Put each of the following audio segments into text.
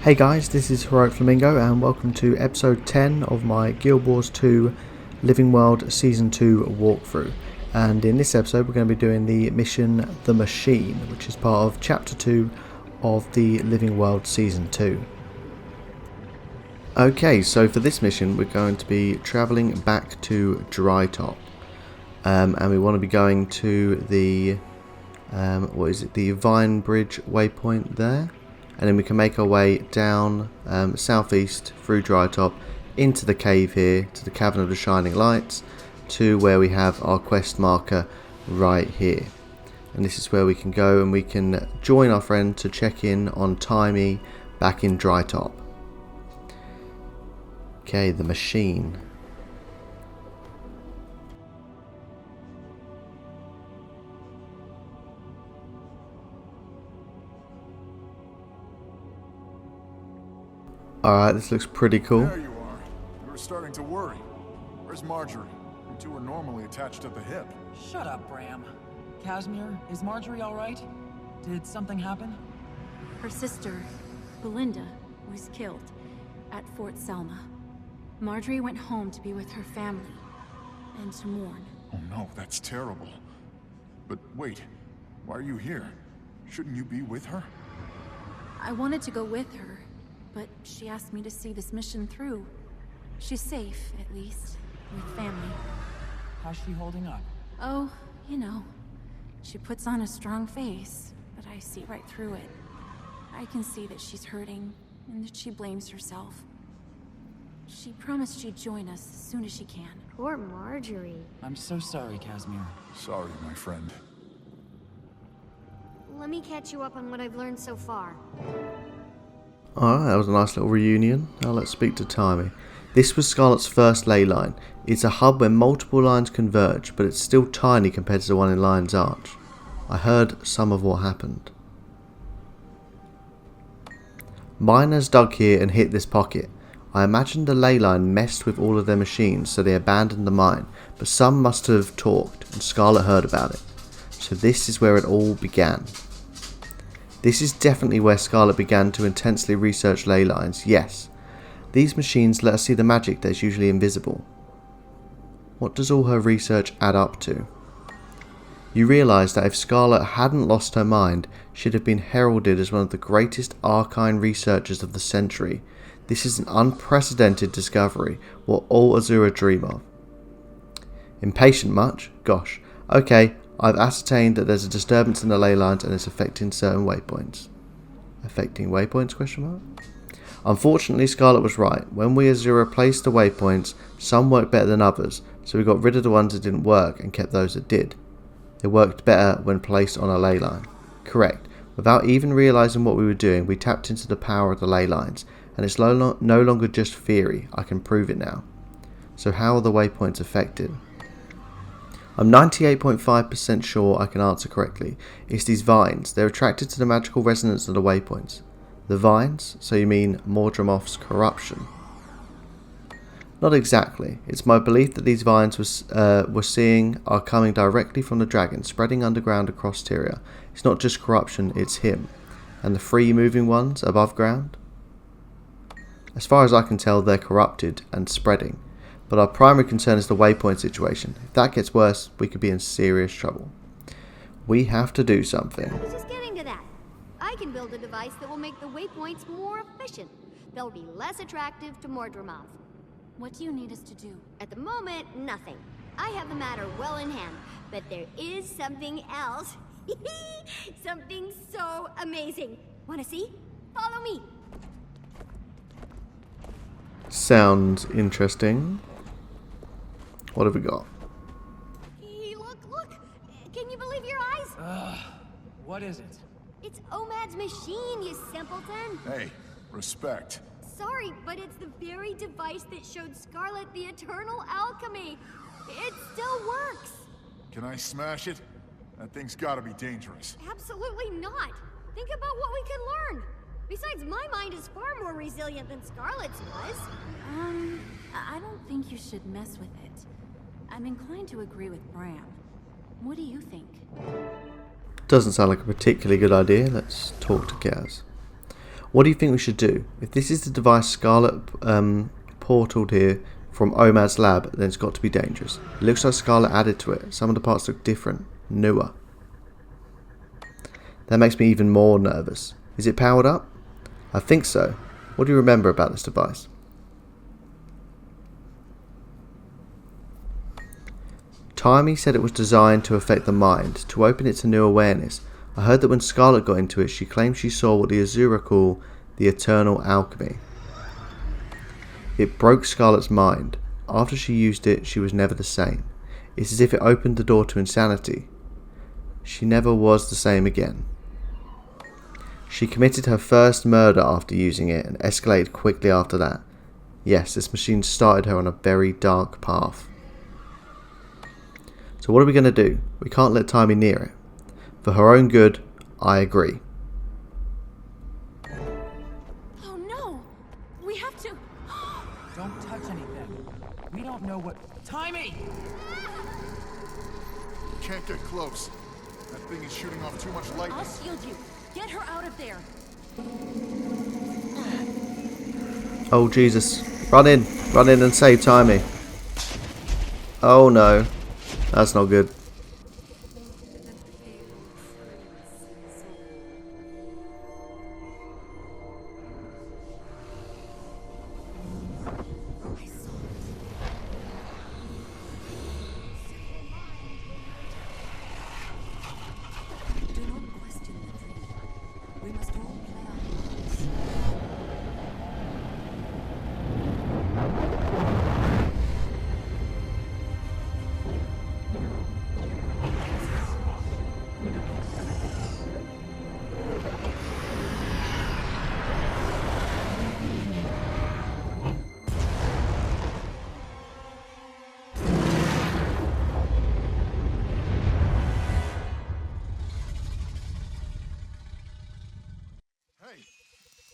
Hey guys, this is Heroic Flamingo and welcome to episode 10 of my Guild Wars 2 Living World Season 2 walkthrough. And in this episode we're going to be doing the mission The Machine, which is part of Chapter 2 of the Living World Season 2. Okay, so for this mission we're going to be travelling back to Drytop. And we want to be going to the, the Vine Bridge waypoint there. And then we can make our way down southeast through Drytop into the cave here, to the Cavern of the Shining Lights, to where we have our quest marker right here. And this is where we can go and we can join our friend to check in on Taimi back in Drytop. Okay, the machine. Alright, this looks pretty cool. There you are. You were starting to worry. Where's Marjorie? You two are normally attached at the hip. Shut up, Bram. Casimir, is Marjorie alright? Did something happen? Her sister, Belinda, was killed at Fort Selma. Marjorie went home to be with her family and to mourn. Oh no, that's terrible. But wait, why are you here? Shouldn't you be with her? I wanted to go with her, but she asked me to see this mission through. She's safe, at least, with family. How's she holding up? Oh, you know. She puts on a strong face, but I see right through it. I can see that she's hurting, and that she blames herself. She promised she'd join us as soon as she can. Poor Marjorie. I'm so sorry, Casimir. Sorry, my friend. Let me catch you up on what I've learned so far. Alright, that was a nice little reunion. Now let's speak to Taimi. This was Scarlet's first ley line. It's a hub where multiple lines converge, but it's still tiny compared to the one in Lion's Arch. I heard some of what happened. Miners dug here and hit this pocket. I imagine the ley line messed with all of their machines, so they abandoned the mine, but some must have talked, and Scarlet heard about it. So this is where it all began. This is definitely where Scarlet began to intensely research ley lines, yes. These machines let us see the magic that is usually invisible. What does all her research add up to? You realise that if Scarlet hadn't lost her mind, she'd have been heralded as one of the greatest arcane researchers of the century. This is an unprecedented discovery, what all Azura dream of. Impatient much? Gosh. Okay, I've ascertained that there's a disturbance in the ley lines and it's affecting certain waypoints. Affecting waypoints, question mark? Unfortunately, Scarlet was right. When we Azura placed the waypoints, some worked better than others, so we got rid of the ones that didn't work and kept those that did. They worked better when placed on a ley line. Correct. Without even realising what we were doing, we tapped into the power of the ley lines, and it's no longer just theory. I can prove it now. So how are the waypoints affected? I'm 98.5% sure I can answer correctly. It's these vines. They're attracted to the magical resonance of the waypoints. The vines? So you mean Mordramoth's corruption? Not exactly. It's my belief that these vines we're seeing are coming directly from the dragon, spreading underground across Tyria. It's not just corruption, it's him. And the free moving ones above ground? As far as I can tell, they're corrupted and spreading. But our primary concern is the waypoint situation. If that gets worse, we could be in serious trouble. We have to do something. I was just getting to that. I can build a device that will make the waypoints more efficient. They'll be less attractive to Mordramoth. What do you need us to do? At the moment, nothing. I have the matter well in hand. But there is something else. Something so amazing. Want to see? Follow me. Sounds interesting. What have we got? Hey, look! Can you believe your eyes? What is it? It's Omad's machine, you simpleton. Hey, respect. Sorry, but it's the very device that showed Scarlet the eternal alchemy. It still works. Can I smash it? That thing's gotta be dangerous. Absolutely not. Think about what we can learn. Besides, my mind is far more resilient than Scarlet's was. I don't think you should mess with it. I'm inclined to agree with Bram. What do you think? Doesn't sound like a particularly good idea. Let's talk to Gaz. What do you think we should do? If this is the device Scarlet portaled here from Omad's lab, then it's got to be dangerous. It looks like Scarlet added to it. Some of the parts look different, newer. That makes me even more nervous. Is it powered up? I think so. What do you remember about this device? Taimi said it was designed to affect the mind, to open it to new awareness. I heard that when Scarlet got into it, she claimed she saw what the Azura call the eternal alchemy. It broke Scarlet's mind. After she used it, she was never the same. It's as if it opened the door to insanity. She never was the same again. She committed her first murder after using it and escalated quickly after that. Yes, this machine started her on a very dark path. So what are we going to do? We can't let Taimi near it. For her own good, I agree. Oh no! We have to... Don't touch anything. We don't know what... Taimi! Can't get close. That thing is shooting off too much lightning. I'll shield you. Get her out of there. Oh Jesus. Run in and save Taimi. Oh no. That's not good.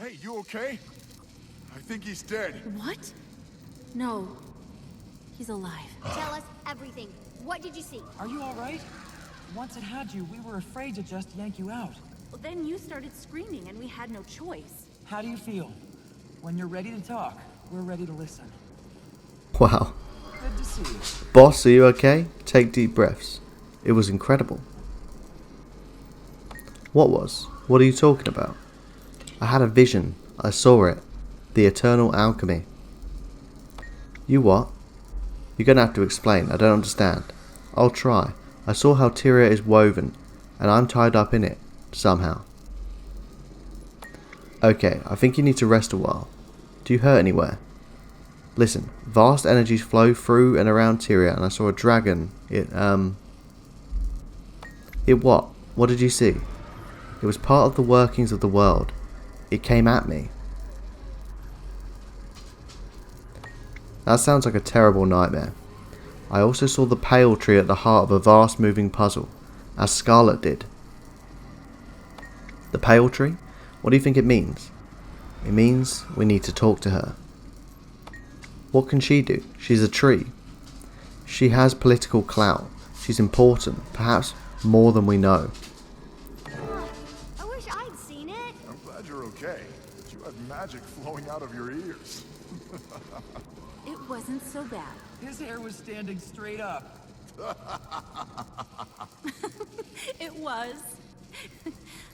Hey, you okay? I think he's dead. What? No. He's alive. Tell us everything. What did you see? Are you alright? Once it had you, we were afraid to just yank you out. Well, then you started screaming and we had no choice. How do you feel? When you're ready to talk, we're ready to listen. Wow. Good to see you. Boss, are you okay? Take deep breaths. It was incredible. What was? What are you talking about? I had a vision. I saw it. The eternal alchemy. You what? You're gonna have to explain. I don't understand. I'll try. I saw how Tyria is woven, and I'm tied up in it, somehow. Okay, I think you need to rest a while. Do you hurt anywhere? Listen, vast energies flow through and around Tyria, and I saw a dragon. It what? What did you see? It was part of the workings of the world. It came at me. That sounds like a terrible nightmare. I also saw the pale tree at the heart of a vast moving puzzle, as Scarlet did. The pale tree? What do you think it means? It means we need to talk to her. What can she do? She's a tree. She has political clout. She's important, perhaps more than we know. I wish I'd seen it. I'm glad you're okay. But you had magic flowing out of your ears. It wasn't so bad. His hair was standing straight up. It was.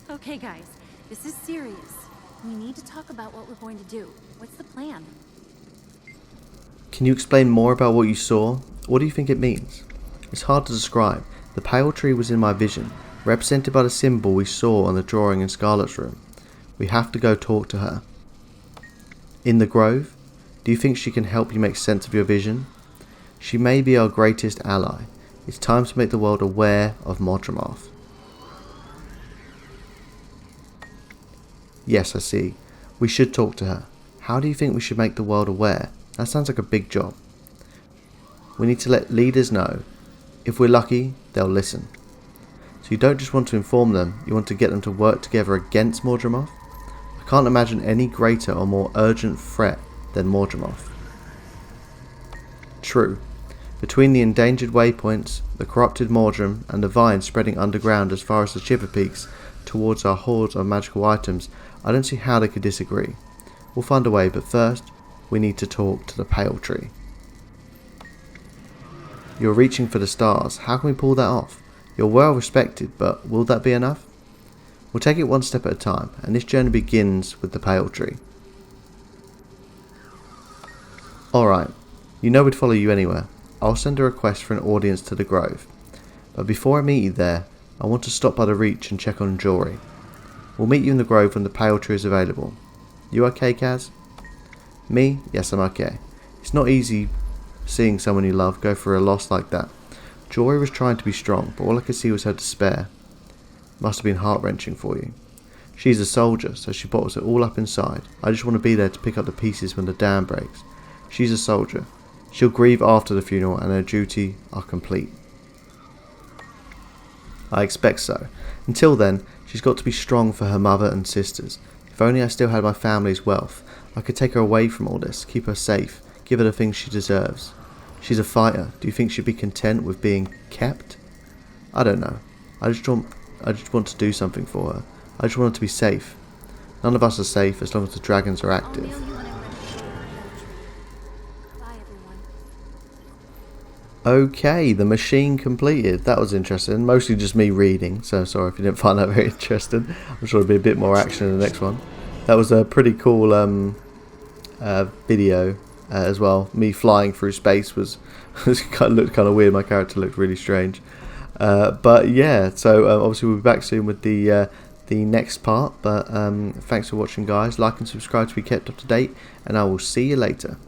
Okay, guys, this is serious. We need to talk about what we're going to do. What's the plan? Can you explain more about what you saw? What do you think it means? It's hard to describe. The pale tree was in my vision, represented by the symbol we saw on the drawing in Scarlet's room. We have to go talk to her. In the grove? Do you think she can help you make sense of your vision? She may be our greatest ally. It's time to make the world aware of Modromoth. Yes, I see. We should talk to her. How do you think we should make the world aware? That sounds like a big job. We need to let leaders know. If we're lucky, they'll listen. So you don't just want to inform them, you want to get them to work together against Modromoth? I can't imagine any greater or more urgent threat than Modromoth. True. Between the endangered waypoints, the corrupted Mordrum, and the vines spreading underground as far as the Chipper Peaks towards our hoards of magical items, I don't see how they could disagree. We'll find a way, but first, we need to talk to the pale tree. You're reaching for the stars. How can we pull that off? You're well respected, but will that be enough? We'll take it one step at a time, and this journey begins with the pale tree. Alright, you know we'd follow you anywhere. I'll send a request for an audience to the grove. But before I meet you there, I want to stop by the Reach and check on Jory. We'll meet you in the grove when the pale tree is available. You okay, Kaz? Me? Yes, I'm okay. It's not easy seeing someone you love go through a loss like that. Jory was trying to be strong, but all I could see was her despair. Must have been heart-wrenching for you. She's a soldier, so she bottles it all up inside. I just want to be there to pick up the pieces when the dam breaks. She's a soldier. She'll grieve after the funeral and her duty are complete. I expect so. Until then, she's got to be strong for her mother and sisters. If only I still had my family's wealth, I could take her away from all this, keep her safe, give her the things she deserves. She's a fighter. Do you think she'd be content with being kept? I don't know. I just want to do something for her. I just want her to be safe. None of us are safe as long as the dragons are active. Okay, the machine completed. That was interesting. Mostly just me reading, so sorry if you didn't find that very interesting. I'm sure there'll be a bit more action in the next one. That was a pretty cool video as well. Me flying through space looked kind of weird. My character looked really strange. But yeah, so obviously we'll be back soon with the next part. But thanks for watching, guys. Like and subscribe to be kept up to date, and I will see you later.